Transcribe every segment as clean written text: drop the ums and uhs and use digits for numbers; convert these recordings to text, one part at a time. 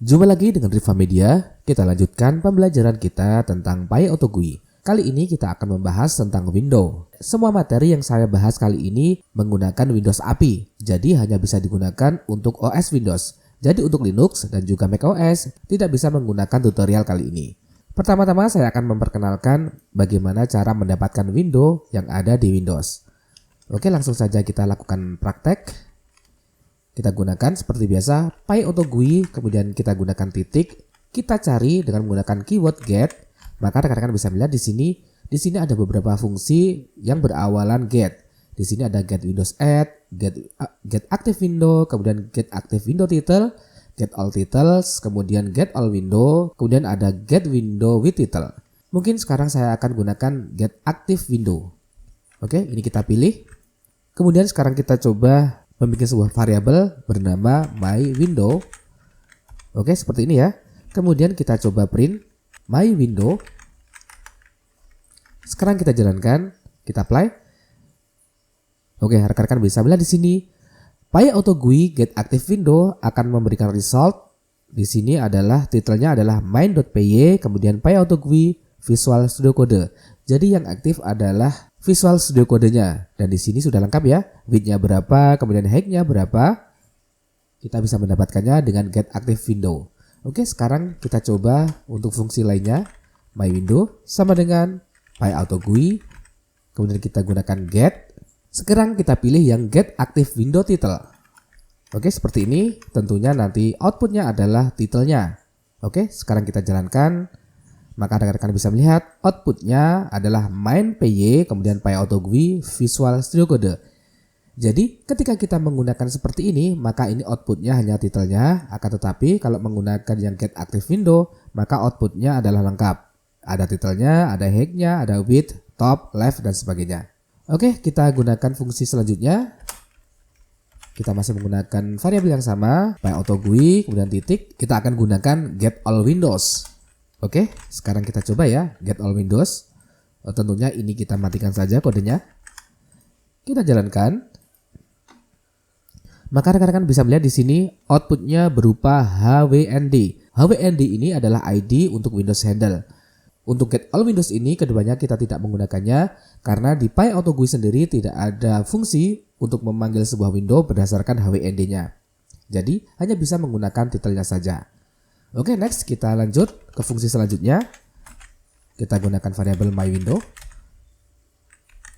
Jumpa lagi dengan Riva Media, kita lanjutkan pembelajaran kita tentang PyAutoGUI. Kali ini kita akan membahas tentang Windows. Semua materi yang saya bahas kali ini menggunakan Windows API, jadi hanya bisa digunakan untuk OS Windows. Jadi untuk Linux dan juga macOS tidak bisa menggunakan tutorial kali ini. Pertama-tama saya akan memperkenalkan bagaimana cara mendapatkan window yang ada di Windows. Oke, langsung saja kita lakukan praktek. Kita gunakan seperti biasa PyAutoGUI, kemudian kita gunakan titik, kita cari dengan menggunakan keyword get. Maka rekan-rekan bisa melihat di sini ada beberapa fungsi yang berawalan get. Di sini ada get Windows add, get active window, kemudian get active window title, get all titles, kemudian get all window, kemudian ada get window with title. Mungkin sekarang saya akan gunakan get active window. Oke, ini kita pilih. Kemudian sekarang kita coba membuat sebuah variabel bernama myWindow. Oke, seperti ini ya. Kemudian kita coba print myWindow. Sekarang kita jalankan, kita apply. Oke, rekan-rekan bisa melihat di sini PyAutoGUI get active window akan memberikan result. Di sini adalah titelnya adalah main.py, kemudian PyAutoGUI Visual Studio Code. Jadi yang aktif adalah Visual Studio Code-nya, dan di sini sudah lengkap ya, width-nya berapa, kemudian height-nya berapa. Kita bisa mendapatkannya dengan get active window. Oke, sekarang kita coba untuk fungsi lainnya. myWindow sama dengan PyAutoGUI, kemudian kita gunakan get. Sekarang kita pilih yang get active window title. Oke, seperti ini. Tentunya nanti outputnya adalah titelnya. Oke, sekarang kita jalankan. Maka rekan-rekan bisa melihat outputnya adalah main.py, kemudian PyAutoGUI Visual Studio Code. Jadi ketika kita menggunakan seperti ini, maka ini outputnya hanya titelnya. Akan tetapi kalau menggunakan yang get active window, maka outputnya adalah lengkap. Ada titelnya, ada height-nya, ada width, top, left, dan sebagainya. Oke, kita gunakan fungsi selanjutnya. Kita masih menggunakan variabel yang sama, PyAutoGUI, kemudian titik. Kita akan gunakan get all windows. Oke, sekarang kita coba ya, get all windows. Tentunya ini kita matikan saja kodenya. Kita jalankan. Maka rekan-rekan bisa melihat di sini outputnya berupa HWND. HWND ini adalah ID untuk Windows Handle. Untuk get all windows ini keduanya kita tidak menggunakannya karena di PyAutoGUI sendiri tidak ada fungsi untuk memanggil sebuah window berdasarkan HWND-nya. Jadi hanya bisa menggunakan titelnya saja. Oke, next kita lanjut ke fungsi selanjutnya. Kita gunakan variabel myWindow.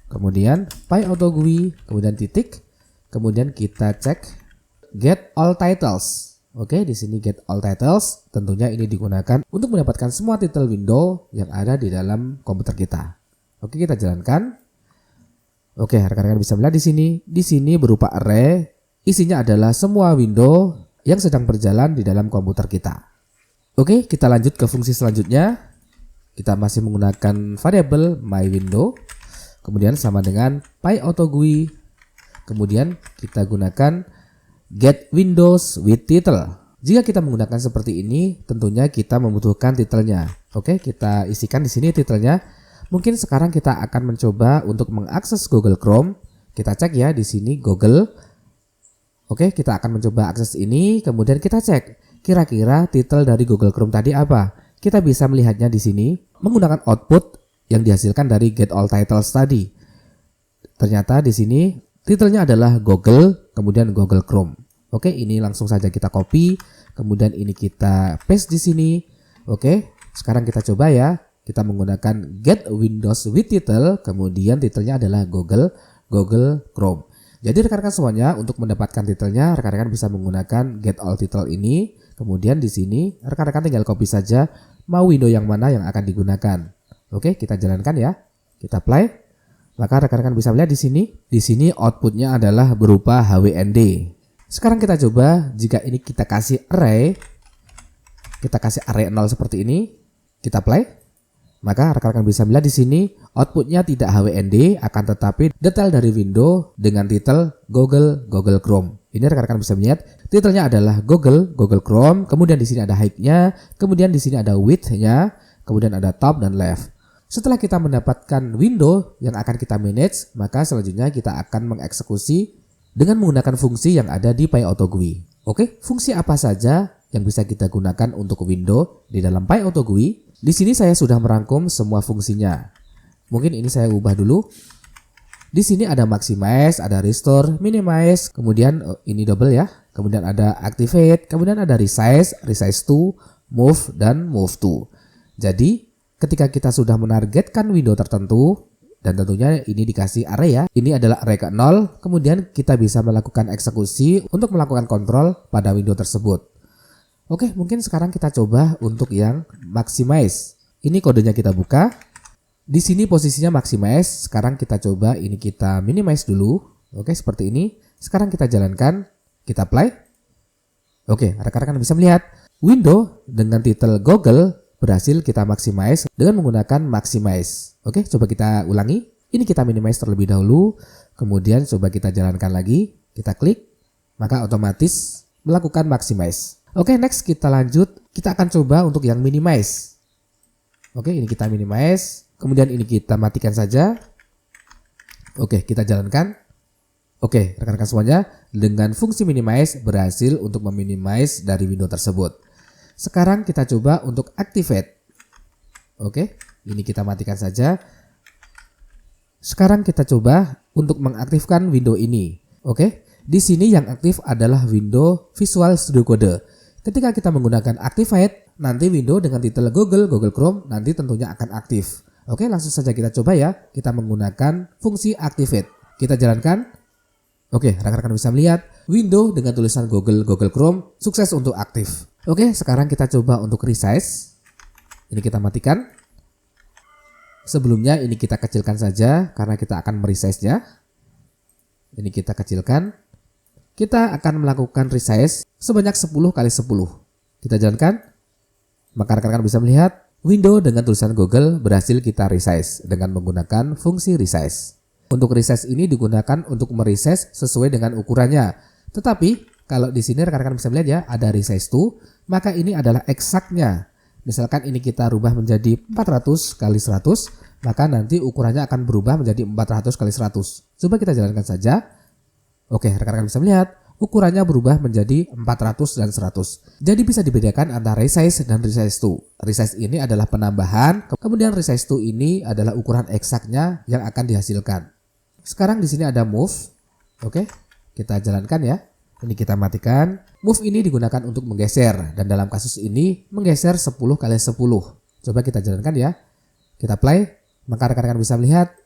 Kemudian PyAutoGUI, kemudian titik. Kemudian kita cek get all titles. Oke, di sini get all titles. Tentunya ini digunakan untuk mendapatkan semua title window yang ada di dalam komputer kita. Oke, kita jalankan. Oke, rekan-rekan bisa melihat di sini. Di sini berupa array. Isinya adalah semua window yang sedang berjalan di dalam komputer kita. Oke, kita lanjut ke fungsi selanjutnya. Kita masih menggunakan variabel myWindow, kemudian sama dengan PyAutoGUI, kemudian kita gunakan get windows with title. Jika kita menggunakan seperti ini, tentunya kita membutuhkan titelnya. Oke, kita isikan di sini titelnya. Mungkin sekarang kita akan mencoba untuk mengakses Google Chrome. Kita cek ya di sini Google. Oke, kita akan mencoba akses ini, kemudian kita cek. Kira-kira titel dari Google Chrome tadi apa? Kita bisa melihatnya di sini menggunakan output yang dihasilkan dari get all titles tadi. Ternyata di sini titelnya adalah Google, kemudian Google Chrome. Oke, ini langsung saja kita copy, kemudian ini kita paste di sini. Oke, sekarang kita coba ya. Kita menggunakan get windows with title, kemudian titelnya adalah Google Chrome. Jadi rekan-rekan semuanya untuk mendapatkan titelnya, rekan-rekan bisa menggunakan get all title ini. Kemudian di sini rekan-rekan tinggal copy saja mau window yang mana yang akan digunakan. Oke, kita jalankan ya. Kita apply. Maka rekan-rekan bisa melihat di sini. Di sini outputnya adalah berupa HWND. Sekarang kita coba jika ini kita kasih array. Kita kasih array 0 seperti ini. Kita apply. Maka rekan-rekan bisa melihat di sini outputnya tidak HWND, akan tetapi detail dari window dengan titel Google Chrome. Ini rekan-rekan bisa melihat titelnya adalah Google Chrome, kemudian di sini ada height-nya, kemudian di sini ada width-nya, kemudian ada top dan left. Setelah kita mendapatkan window yang akan kita manage, maka selanjutnya kita akan mengeksekusi dengan menggunakan fungsi yang ada di PyAutoGUI. Oke, fungsi apa saja yang bisa kita gunakan untuk window di dalam PyAuto GUI. Di sini saya sudah merangkum semua fungsinya. Mungkin ini saya ubah dulu. Di sini ada maximize, ada restore, minimize, kemudian ini double ya. Kemudian ada activate, kemudian ada resize, resize to, move, dan move to. Jadi ketika kita sudah menargetkan window tertentu, dan tentunya ini dikasih array ya. Ini adalah array ke-0, kemudian kita bisa melakukan eksekusi untuk melakukan kontrol pada window tersebut. Oke, mungkin sekarang kita coba untuk yang maximize. Ini kodenya kita buka. Di sini posisinya maximize. Sekarang kita coba ini kita minimize dulu. Oke, seperti ini. Sekarang kita jalankan, kita play. Oke, rekan-rekan bisa melihat window dengan titel Google berhasil kita maximize dengan menggunakan maximize. Oke, coba kita ulangi. Ini kita minimize terlebih dahulu. Kemudian coba kita jalankan lagi. Kita klik, maka otomatis melakukan maximize. Oke, next kita lanjut. Kita akan coba untuk yang minimize. Oke, ini kita minimize. Kemudian ini kita matikan saja. Oke, kita jalankan. Oke, rekan-rekan semuanya, dengan fungsi minimize berhasil untuk meminimize dari window tersebut. Sekarang kita coba untuk activate. Oke, ini kita matikan saja. Sekarang kita coba untuk mengaktifkan window ini. Oke, di sini yang aktif adalah window Visual Studio Code. Ketika kita menggunakan activate, nanti window dengan titel Google Chrome nanti tentunya akan aktif. Oke, langsung saja kita coba ya. Kita menggunakan fungsi activate. Kita jalankan. Oke, rekan-rekan bisa melihat window dengan tulisan Google Chrome sukses untuk aktif. Oke, sekarang kita coba untuk resize. Ini kita matikan. Sebelumnya ini kita kecilkan saja karena kita akan meresize-nya. Ini kita kecilkan. Kita akan melakukan resize sebanyak 10 kali 10. Kita jalankan. Maka rekan-rekan bisa melihat window dengan tulisan Google berhasil kita resize dengan menggunakan fungsi resize. Untuk resize ini digunakan untuk meresize sesuai dengan ukurannya. Tetapi kalau di sini rekan-rekan bisa melihat ya, ada resize to, maka ini adalah eksaknya. Misalkan ini kita rubah menjadi 400 kali 100, maka nanti ukurannya akan berubah menjadi 400 kali 100. Coba kita jalankan saja. Oke, rekan-rekan bisa melihat ukurannya berubah menjadi 400 dan 100. Jadi bisa dibedakan antara resize dan resize to. Resize ini adalah penambahan, kemudian resize to ini adalah ukuran eksaknya yang akan dihasilkan. Sekarang di sini ada move. Oke, kita jalankan ya. Ini kita matikan. Move ini digunakan untuk menggeser dan dalam kasus ini menggeser 10 kali 10. Coba kita jalankan ya. Kita play, maka rekan-rekan bisa melihat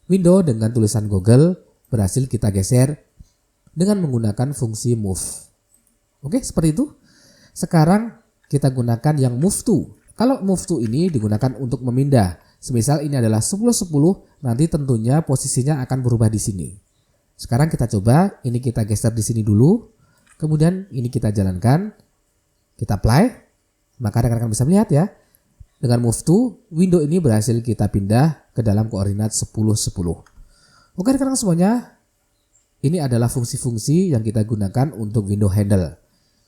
window dengan tulisan Google berhasil kita geser dengan menggunakan fungsi move. Oke, seperti itu. Sekarang kita gunakan yang move to. Kalau move to ini digunakan untuk memindah. Semisal ini adalah 10-10, nanti tentunya posisinya akan berubah di sini. Sekarang kita coba, ini kita geser di sini dulu. Kemudian ini kita jalankan. Kita play. Maka rekan-rekan bisa melihat ya. Dengan move to, window ini berhasil kita pindah ke dalam koordinat 10-10. Oke rekan-rekan semuanya. Ini adalah fungsi-fungsi yang kita gunakan untuk window handle.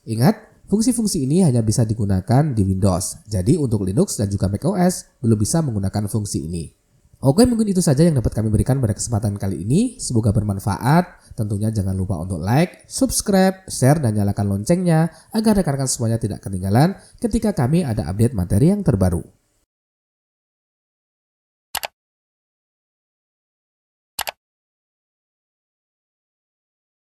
Ingat, fungsi-fungsi ini hanya bisa digunakan di Windows. Jadi untuk Linux dan juga macOS belum bisa menggunakan fungsi ini. Oke, mungkin itu saja yang dapat kami berikan pada kesempatan kali ini. Semoga bermanfaat. Tentunya jangan lupa untuk like, subscribe, share, dan nyalakan loncengnya agar rekan-rekan semuanya tidak ketinggalan ketika kami ada update materi yang terbaru.